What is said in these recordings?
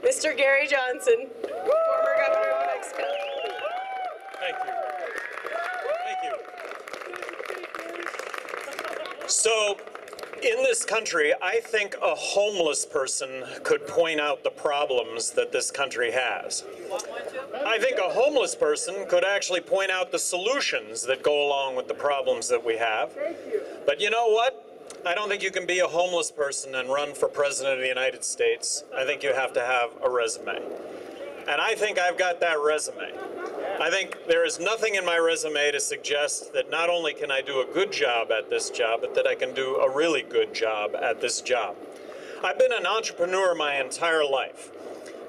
Mr. Gary Johnson, former governor of New Mexico. Thank you. So, in this country, I think a homeless person could point out the problems that this country has. I think a homeless person could actually point out the solutions that go along with the problems that we have. But you know what? I don't think you can be a homeless person and run for president of the United States. I think you have to have a resume. And I think I've got that resume. I think there is nothing in my resume to suggest that not only can I do a good job at this job, but that I can do a really good job at this job. I've been an entrepreneur my entire life.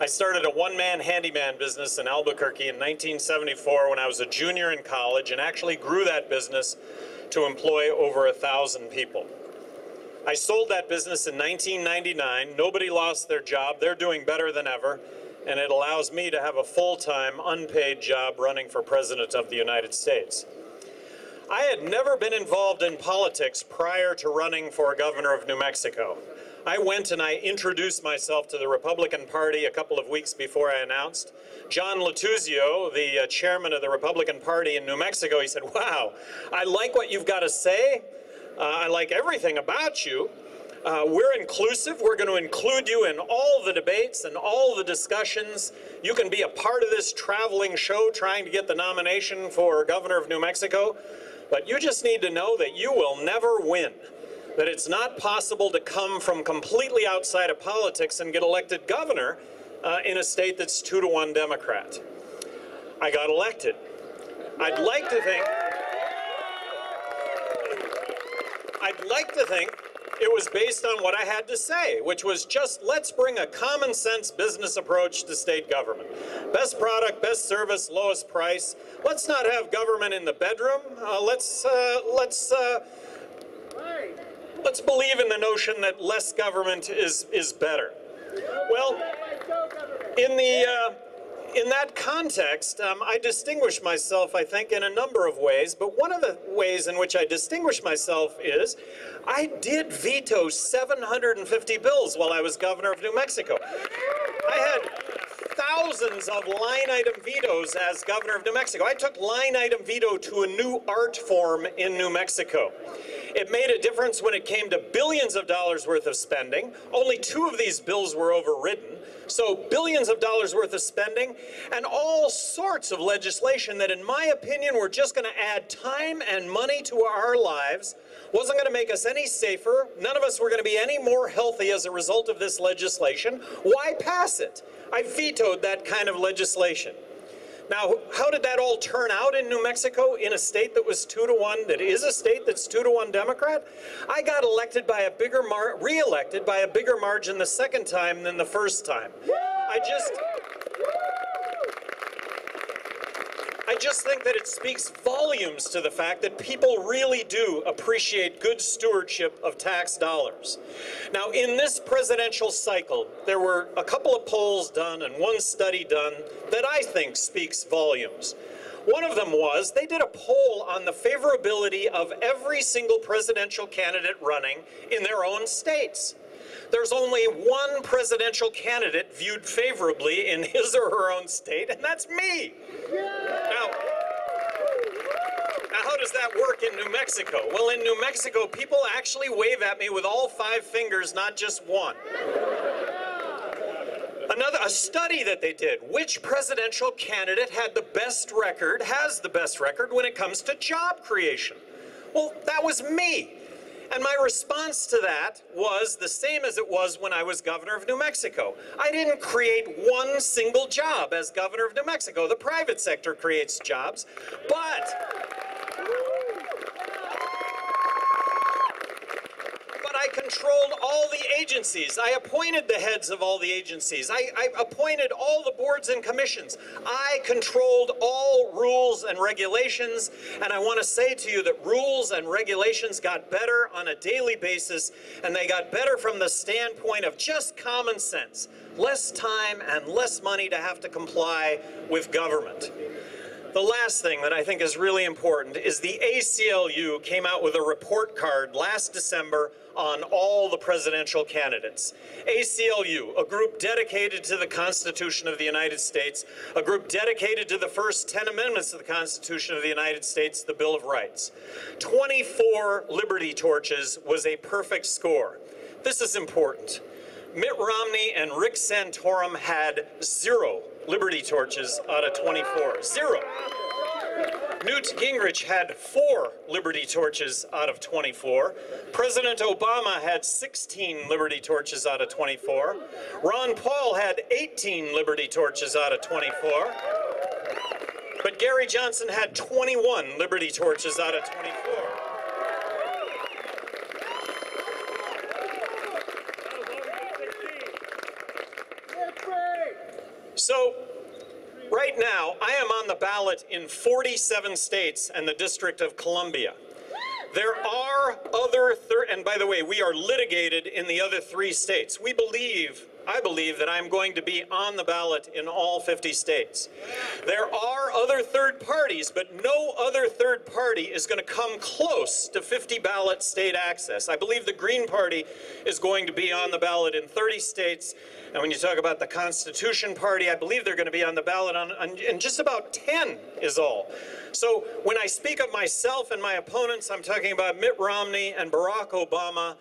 I started a one-man handyman business in Albuquerque in 1974 when I was a junior in college, and actually grew that business to employ over 1,000 people. I sold that business in 1999. Nobody lost their job. They're doing better than ever. And it allows me to have a full-time, unpaid job running for President of the United States. I had never been involved in politics prior to running for governor of New Mexico. I went and I introduced myself to the Republican Party a couple of weeks before I announced. John Latuzio, the chairman of the Republican Party in New Mexico, he said, "Wow, I like what you've got to say. I like everything about you. We're inclusive. We're going to include you in all the debates and all the discussions. You can be a part of this traveling show trying to get the nomination for governor of New Mexico. But you just need to know that you will never win. That it's not possible to come from completely outside of politics and get elected governor in a state that's 2-to-1 Democrat." I got elected. I'd like to think it was based on what I had to say, which was just, let's bring a common sense business approach to state government. Best product, best service, lowest price. Let's not have government in the bedroom. Let's believe in the notion that less government is better. Well, in that context, I distinguish myself, I think, in a number of ways, but one of the ways in which I distinguish myself is I did veto 750 bills while I was governor of New Mexico. I had thousands of line item vetoes as governor of New Mexico. I took line item veto to a new art form in New Mexico. It made a difference when it came to billions of dollars worth of spending. Only 2 of these bills were overridden. So billions of dollars worth of spending and all sorts of legislation that, in my opinion, were just going to add time and money to our lives, wasn't going to make us any safer. None of us were going to be any more healthy as a result of this legislation. Why pass it? I vetoed that kind of legislation. Now, how did that all turn out in New Mexico, in a state that was 2-to-1, that is a state that's 2-to-1 Democrat? I got elected by a bigger re-elected by a bigger margin the second time than the first time. I just think that it speaks volumes to the fact that people really do appreciate good stewardship of tax dollars. Now, in this presidential cycle, there were a couple of polls done and one study done that I think speaks volumes. One of them was, they did a poll on the favorability of every single presidential candidate running in their own states. There's only one presidential candidate viewed favorably in his or her own state, and that's me. Now, how does that work in New Mexico? Well, in New Mexico, people actually wave at me with all 5 fingers, not just one. A study that they did, which presidential candidate had the best record, has the best record when it comes to job creation? Well, that was me. And my response to that was the same as it was when I was governor of New Mexico. I didn't create one single job as governor of New Mexico. The private sector creates jobs, but I controlled all the agencies. I appointed the heads of all the agencies. I appointed all the boards and commissions. I controlled all rules and regulations, and I want to say to you that rules and regulations got better on a daily basis, and they got better from the standpoint of just common sense. Less time and less money to have to comply with government. The last thing that I think is really important is the ACLU came out with a report card last December on all the presidential candidates. ACLU, a group dedicated to the Constitution of the United States, a group dedicated to the first 10 amendments of the Constitution of the United States, the Bill of Rights. 24 liberty torches was a perfect score. This is important. Mitt Romney and Rick Santorum had 0 liberty torches out of 24. 0. Newt Gingrich had 4 liberty torches out of 24. President Obama had 16 liberty torches out of 24. Ron Paul had 18 liberty torches out of 24. But Gary Johnson had 21 liberty torches out of 24. So, right now, I am on the ballot in 47 states and the District of Columbia. There are other, and by the way, we are litigated in the other 3 states. I believe that I'm going to be on the ballot in all 50 states. There are other third parties, but no other third party is going to come close to 50 ballot state access. I believe the Green Party is going to be on the ballot in 30 states. And when you talk about the Constitution Party, I believe they're going to be on the ballot in just about 10 is all. So when I speak of myself and my opponents, I'm talking about Mitt Romney and Barack Obama,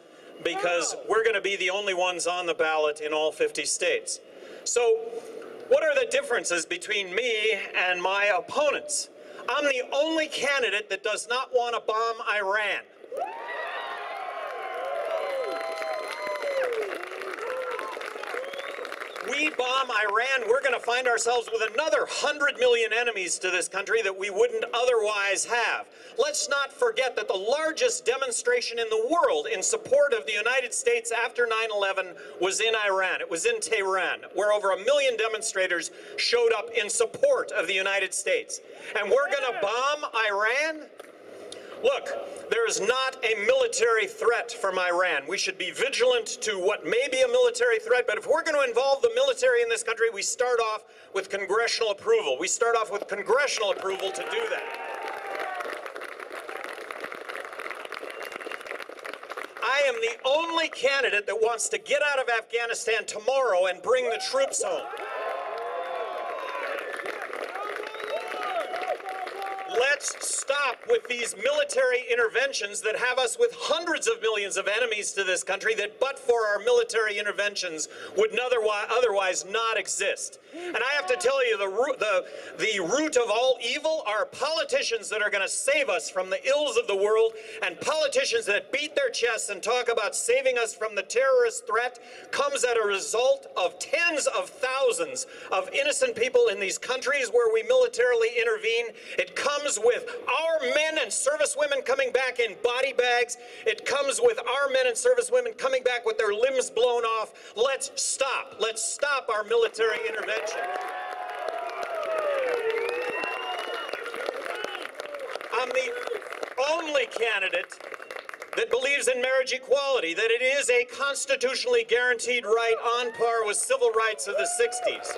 because we're going to be the only ones on the ballot in all 50 states. So what are the differences between me and my opponents? I'm the only candidate that does not want to bomb Iran. We bomb Iran, we're going to find ourselves with another 100 million enemies to this country that we wouldn't otherwise have. Let's not forget that the largest demonstration in the world in support of the United States after 9/11 was in Iran. It was in Tehran, where over 1 million demonstrators showed up in support of the United States. And we're going to bomb Iran? Look, there is not a military threat from Iran. We should be vigilant to what may be a military threat, but if we're going to involve the military in this country, we start off with congressional approval. We start off with congressional approval to do that. I am the only candidate that wants to get out of Afghanistan tomorrow and bring the troops home. Let's stop with these military interventions that have us with hundreds of millions of enemies to this country that, but for our military interventions, would otherwise not exist. And I have to tell you, the root of all evil are politicians that are going to save us from the ills of the world, and politicians that beat their chests and talk about saving us from the terrorist threat comes as a result of tens of thousands of innocent people in these countries where we militarily intervene. It comes with our men and servicewomen coming back in body bags. It comes with our men and servicewomen coming back with their limbs blown off. Let's stop. Let's stop our military intervention. I'm the only candidate that believes in marriage equality, that it is a constitutionally guaranteed right on par with civil rights of the 60s.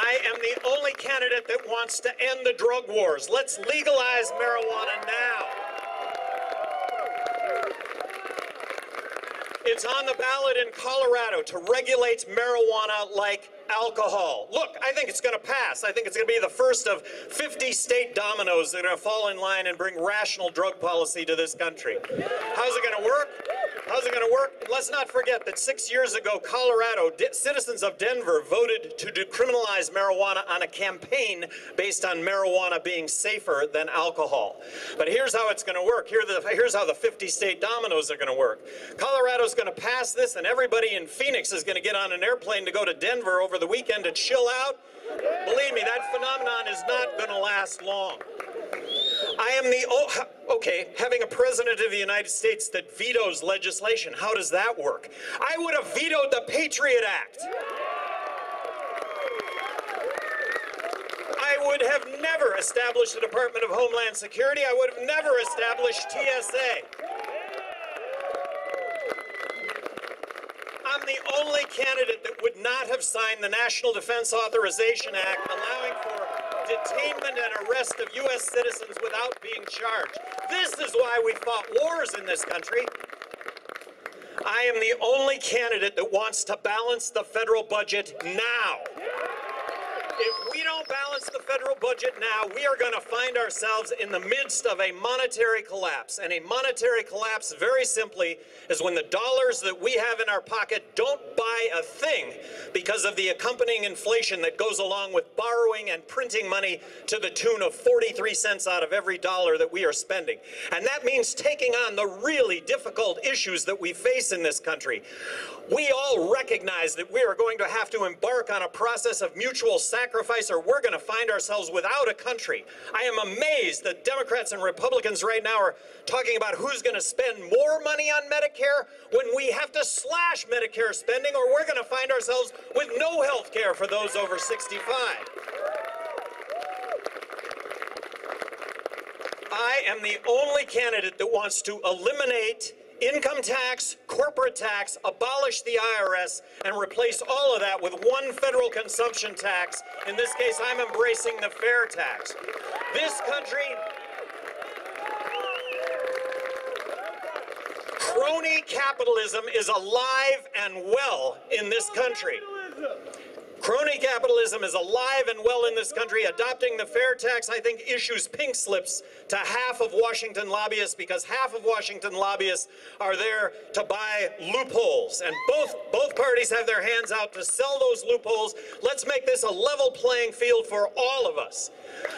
I am the only candidate that wants to end the drug wars. Let's legalize marijuana now. It's on the ballot in Colorado to regulate marijuana like alcohol. Look, I think it's going to pass. I think it's going to be the first of 50 state dominoes that are going to fall in line and bring rational drug policy to this country. How's it going to work? How's it going to work? Let's not forget that 6 years ago, Colorado, citizens of Denver voted to decriminalize marijuana on a campaign based on marijuana being safer than alcohol. But here's how it's going to work. Here's how the 50 state dominoes are going to work. Colorado's going to pass this, and everybody in Phoenix is going to get on an airplane to go to Denver over the weekend to chill out. Believe me, that phenomenon is not going to last long. I am having a president of the United States that vetoes legislation. How does that work? I would have vetoed the Patriot Act. I would have never established the Department of Homeland Security. I would have never established TSA. I'm the only candidate that would not have signed the National Defense Authorization Act, allowing for detainment and arrest of U.S. citizens without being charged. This is why we fought wars in this country. I am the only candidate that wants to balance the federal budget now. If we don't balance the federal budget now, we are going to find ourselves in the midst of a monetary collapse. And a monetary collapse, very simply, is when the dollars that we have in our pocket don't buy a thing because of the accompanying inflation that goes along with borrowing and printing money to the tune of 43 cents out of every dollar that we are spending. And that means taking on the really difficult issues that we face in this country. We all recognize that we are going to have to embark on a process of mutual sacrifice, or we're going to find ourselves without a country. I am amazed that Democrats and Republicans right now are talking about who's going to spend more money on Medicare when we have to slash Medicare spending, or we're going to find ourselves with no health care for those over 65. I am the only candidate that wants to eliminate income tax, corporate tax, abolish the IRS, and replace all of that with one federal consumption tax. In this case, I'm embracing the fair tax. This country, crony capitalism is alive and well in this country. Crony capitalism is alive and well in this country. Adopting the fair tax, I think, issues pink slips to half of Washington lobbyists, because half of Washington lobbyists are there to buy loopholes. And both parties have their hands out to sell those loopholes. Let's make this a level playing field for all of us.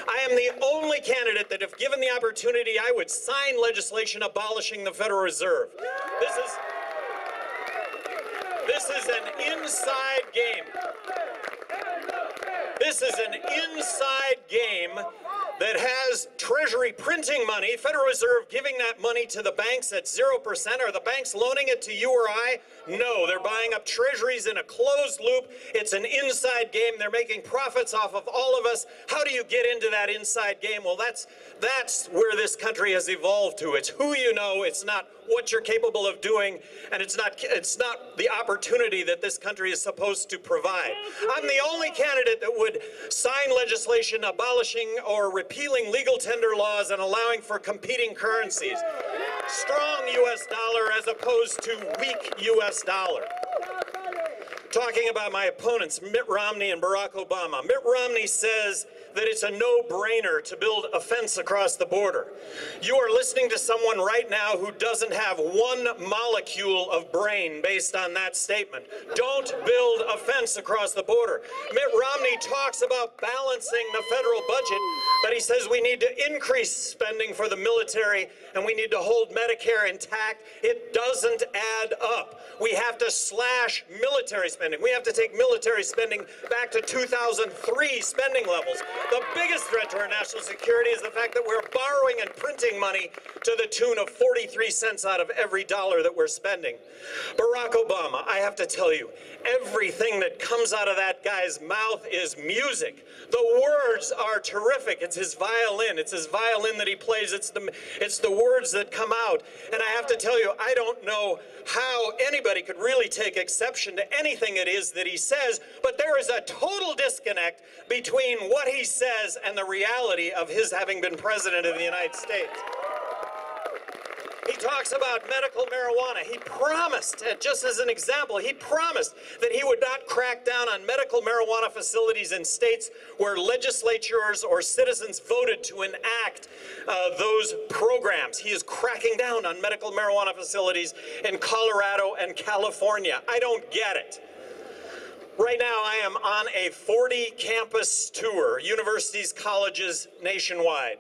I am the only candidate that, if given the opportunity, I would sign legislation abolishing the Federal Reserve. This is an inside game. This is an inside game that has Treasury printing money, Federal Reserve giving that money to the banks at 0%. Are the banks loaning it to you or I? No, they're buying up treasuries in a closed loop. It's an inside game. They're making profits off of all of us. How do you get into that inside game? Well, that's where this country has evolved to. It's who you know, it's not what you're capable of doing, and it's not the opportunity that this country is supposed to provide. I'm the only candidate that would sign legislation abolishing or repealing legal tender laws and allowing for competing currencies. Strong U.S. dollar as opposed to weak U.S. dollar. Talking about my opponents, Mitt Romney and Barack Obama. Mitt Romney says that it's a no-brainer to build a fence across the border. You are listening to someone right now who doesn't have one molecule of brain based on that statement. Don't build a fence across the border. Mitt Romney talks about balancing the federal budget, but he says we need to increase spending for the military and we need to hold Medicare intact. It doesn't add up. We have to slash military spending. We have to take military spending back to 2003 spending levels. The biggest threat to our national security is the fact that we're borrowing and printing money to the tune of 43 cents out of every dollar that we're spending. Barack Obama, I have to tell you, everything that comes out of that guy's mouth is music. The words are terrific. It's his violin. It's his violin that he plays. It's the words that come out. And I have to tell you, I don't know how anybody could really take exception to anything it is that he says, but there is a total disconnect between what he says and the reality of his having been president of the United States. He talks about medical marijuana. He promised, just as an example, he promised that he would not crack down on medical marijuana facilities in states where legislatures or citizens voted to enact those programs. He is cracking down on medical marijuana facilities in Colorado and California. I don't get it. Right now, I am on a 40-campus tour, universities, colleges nationwide.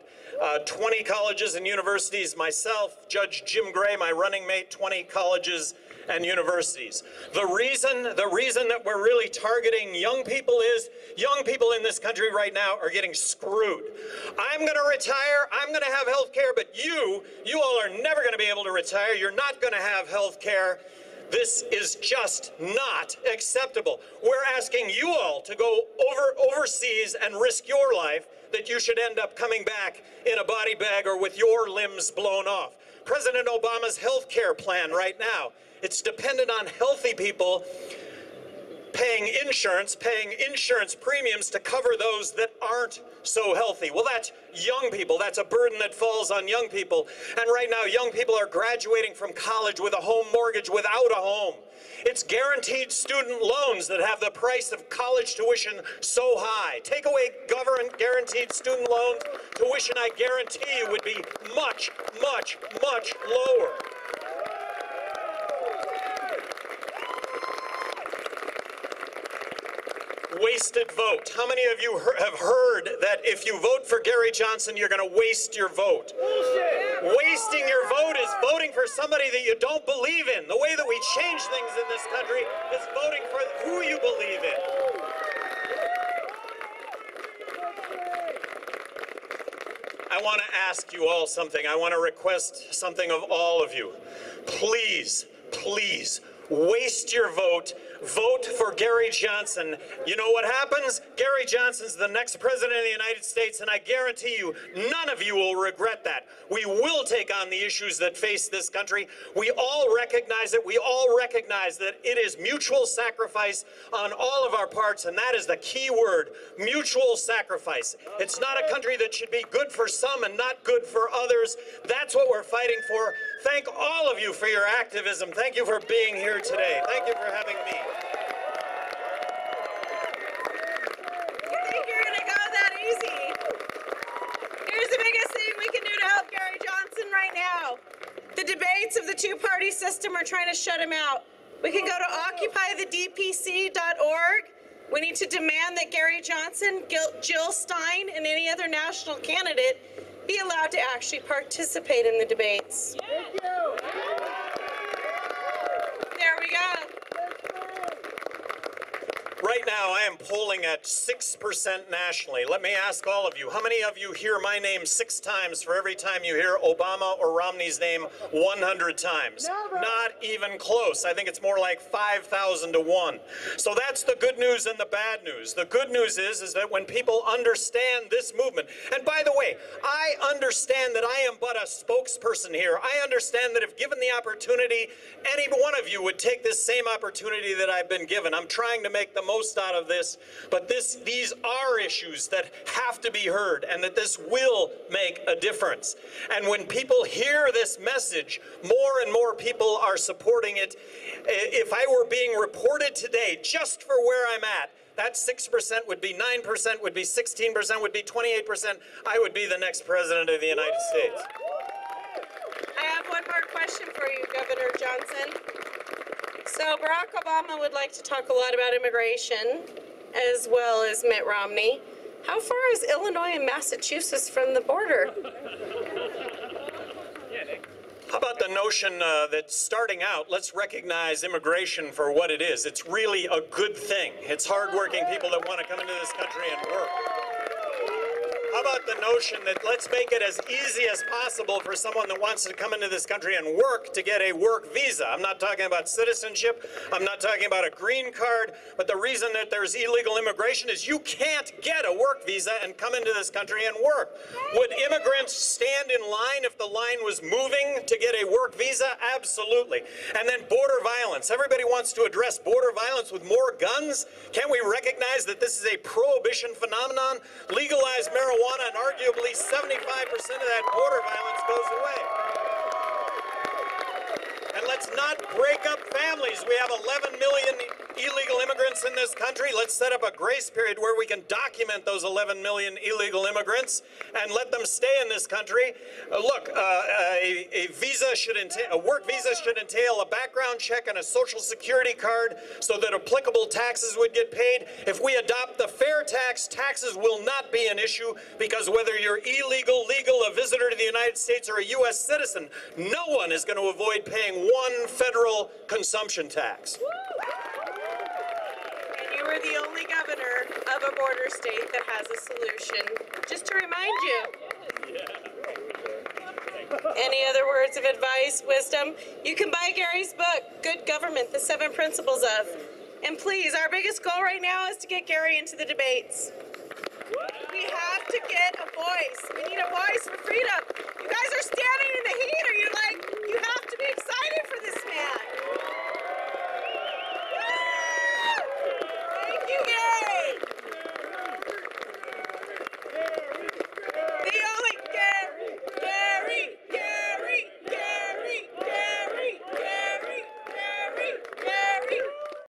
20 colleges and universities, myself, Judge Jim Gray, my running mate, 20 colleges and universities. The reason that we're really targeting young people is young people in this country right now are getting screwed. I'm going to retire, I'm going to have health care, but you all are never going to be able to retire. You're not going to have health care. This is just not acceptable. We're asking you all to go overseas and risk your life, that you should end up coming back in a body bag or with your limbs blown off. President Obama's health care plan right now, it's dependent on healthy people paying insurance premiums to cover those that aren't so healthy. Well, that's young people. That's a burden that falls on young people. And right now, young people are graduating from college with a home mortgage without a home. It's guaranteed student loans that have the price of college tuition so high. Take away government guaranteed student loans, tuition, I guarantee you, would be much, much, much lower. Wasted vote. How many of you have heard that if you vote for Gary Johnson, you're going to waste your vote? Bullshit. Wasting your vote is voting for somebody that you don't believe in. The way that we change things in this country is voting for who you believe in. I want to ask you all something. I want to request something of all of you. Please, please, waste your vote. Vote for Gary Johnson. You know what happens? Gary Johnson's the next president of the United States, and I guarantee you, none of you will regret that. We will take on the issues that face this country. We all recognize it. We all recognize that it is mutual sacrifice on all of our parts, and that is the key word, mutual sacrifice. It's not a country that should be good for some and not good for others. That's what we're fighting for. Thank all of you for your activism. Thank you for being here today. Thank you for having me. You think you're going to go that easy? Here's the biggest thing we can do to help Gary Johnson right now. The debates of the two-party system are trying to shut him out. We can go to occupythedpc.org. We need to demand that Gary Johnson, Jill Stein, and any other national candidate be allowed to actually participate in the debates. Thank you. There we go. Right now, I am polling at 6% nationally. Let me ask all of you, how many of you hear my name 6 times for every time you hear Obama or Romney's name 100 times? Never. Not even close. I think it's more like 5,000 to 1. So that's the good news and the bad news. The good news is that when people understand this movement, and by the way, I understand that I am but a spokesperson here. I understand that if given the opportunity, any one of you would take this same opportunity that I've been given. I'm trying to make the most out of this, but these are issues that have to be heard, and that this will make a difference. And when people hear this message, more and more people are supporting it. If I were being reported today, just for where I'm at, that 6% would be 9%, would be 16%, would be 28%. I would be the next president of the United States. I have one more question for you, Governor Johnson. So Barack Obama would like to talk a lot about immigration, as well as Mitt Romney. How far is Illinois and Massachusetts from the border? How about the notion that starting out, let's recognize immigration for what it is. It's really a good thing. It's hardworking people that want to come into this country and work. How about the notion that let's make it as easy as possible for someone that wants to come into this country and work to get a work visa? I'm not talking about citizenship. I'm not talking about a green card. But the reason that there's illegal immigration is you can't get a work visa and come into this country and work. Would immigrants stand in line if the line was moving to get a work visa? Absolutely. And then border violence. Everybody wants to address border violence with more guns. Can't we recognize that this is a prohibition phenomenon? Legalize marijuana, and arguably 75% of that border violence goes away. And let's not break up families. We have 11 million illegal immigrants in this country. Let's set up a grace period where we can document those 11 million illegal immigrants and let them stay in this country. Look, a work visa should entail a background check and a social security card so that applicable taxes would get paid. If we adopt the fair tax, taxes will not be an issue, because whether you're illegal, legal, a visitor to the United States, or a U.S. citizen, no one is going to avoid paying one federal consumption tax. And you are the only governor of a border state that has a solution. Just to remind you. Any other words of advice, wisdom? You can buy Gary's book, Good Government, The 7 Principles of. And please, our biggest goal right now is to get Gary into the debates. We have to get a voice. We need a voice for freedom. You guys are standing in the heat, or you're like, you have to be excited for this man. Woo! you, Gary.